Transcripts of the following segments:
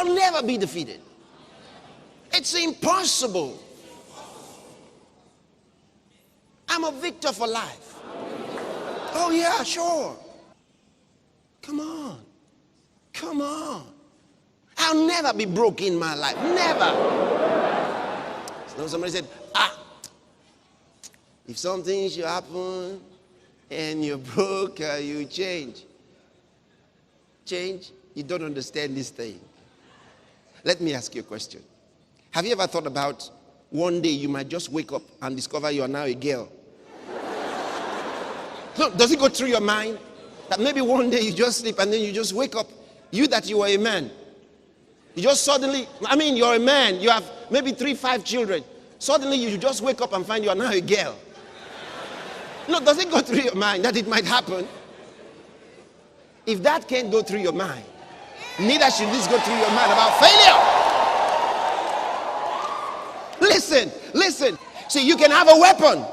I'll never be defeated. It's impossible. I'm a victor for life. Oh yeah, sure. Come on. Come on. I'll never be broke in my life. Never. So somebody said, if something should happen and you're broke, you change. Change? You don't understand this thing. Let me ask you a question. Have you ever thought about one day you might just wake up and discover you are now a girl? So, does it go through your mind that maybe one day you just sleep and then you just wake up, you that you were a man? You just suddenly, you're a man, you have maybe 3-5 children. Suddenly you just wake up and find you are now a girl. No, does it go through your mind that it might happen? If that can't go through your mind, neither should this go through your mind about failure. Listen. See, you can have a weapon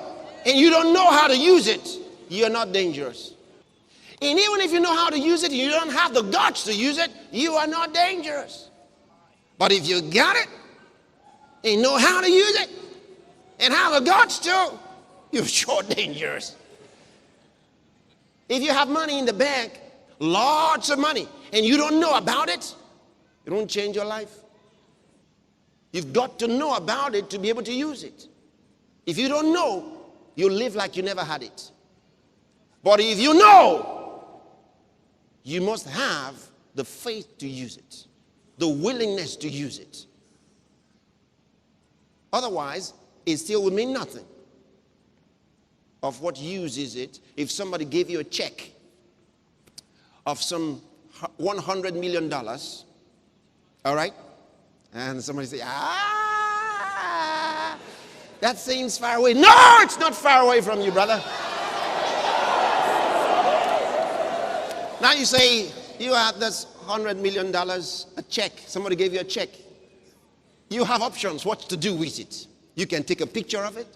and you don't know how to use it. You're not dangerous. And even if you know how to use it, you don't have the guts to use it, you are not dangerous. But if you got it and know how to use it and have the guts to, you're sure dangerous. If you have money in the bank, lots of money, and you don't know about it, it won't change your life. You've got to know about it to be able to use it. If you don't know, you'll live like you never had it. But if you know, you must have the faith to use it, the willingness to use it. Otherwise, it still will mean nothing. Of what use is it if somebody gave you a check of some $100 million, all right? And somebody say, that seems far away. No, it's not far away from you, brother. Now you say, you have this $100 million, a check. Somebody gave you a check. You have options what to do with it. You can take a picture of it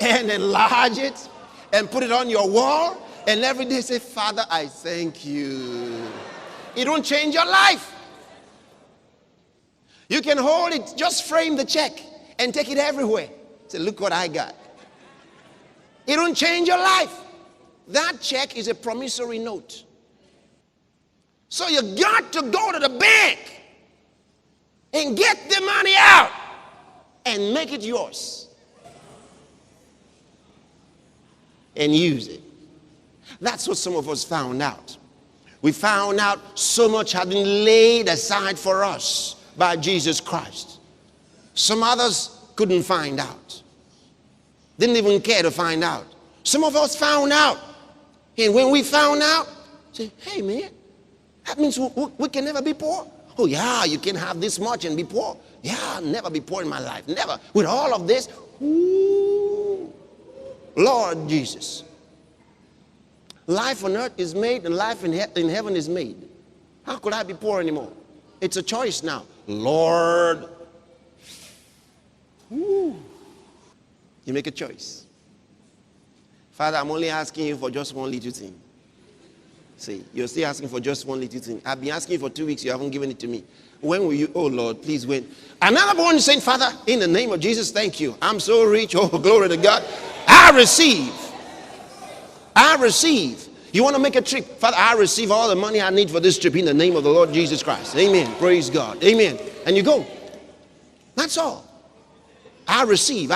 and enlarge it and put it on your wall and every day say, Father, I thank you. It won't change your life. You can hold it, just frame the check and take it everywhere. Say, look what I got. It won't change your life. That check is a promissory note. So you got to go to the bank and get the money out and make it yours and use it. That's what some of us found out. We found out so much had been laid aside for us by Jesus Christ. Some others couldn't find out. Didn't even care to find out. Some of us found out. And when we found out, say, hey man, that means we can never be poor. Oh yeah, you can have this much and be poor. Yeah, I'll never be poor in my life. Never. With all of this, ooh, Lord Jesus. Life on earth is made and life in heaven is made. How could I be poor anymore? It's a choice now. Lord. Ooh. You make a choice. Father, I'm only asking you for just one little thing. See, you're still asking for just one little thing. I've been asking you for 2 weeks, you haven't given it to me. When will you? Oh Lord, please when? Another one saying, Father, in the name of Jesus, thank you. I'm so rich. Oh, glory to God. I receive. You want to make a trip? Father, I receive all the money I need for this trip in the name of the Lord Jesus Christ. Amen. Praise God. Amen. And you go. That's all. I receive.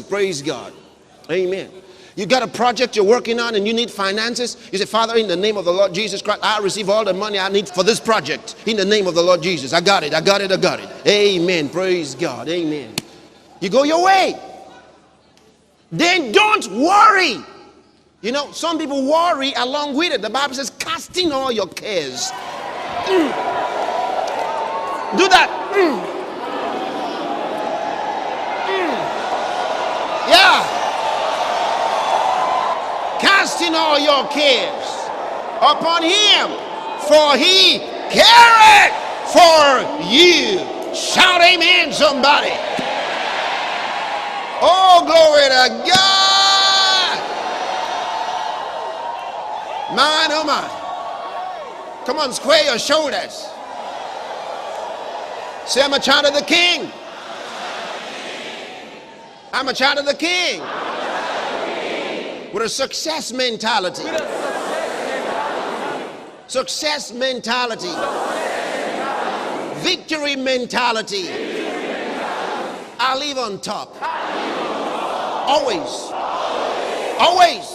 Praise God. Amen. You got a project you're working on and you need finances. You say, Father, in the name of the Lord Jesus Christ, I receive all the money I need for this project. In the name of the Lord Jesus. I got it. Amen. Praise God. Amen. You go your way. Then don't worry. You know, some people worry along with it. The Bible says, casting all your cares. Do that. Yeah. Casting all your cares upon him, for he careth for you. Shout amen, somebody. Oh, glory to God. Mine, oh my. Come on, square your shoulders. Say, I'm a child of the King. I'm a child of the King. With a success mentality. Success mentality. Victory mentality. I live on top. Always. Always.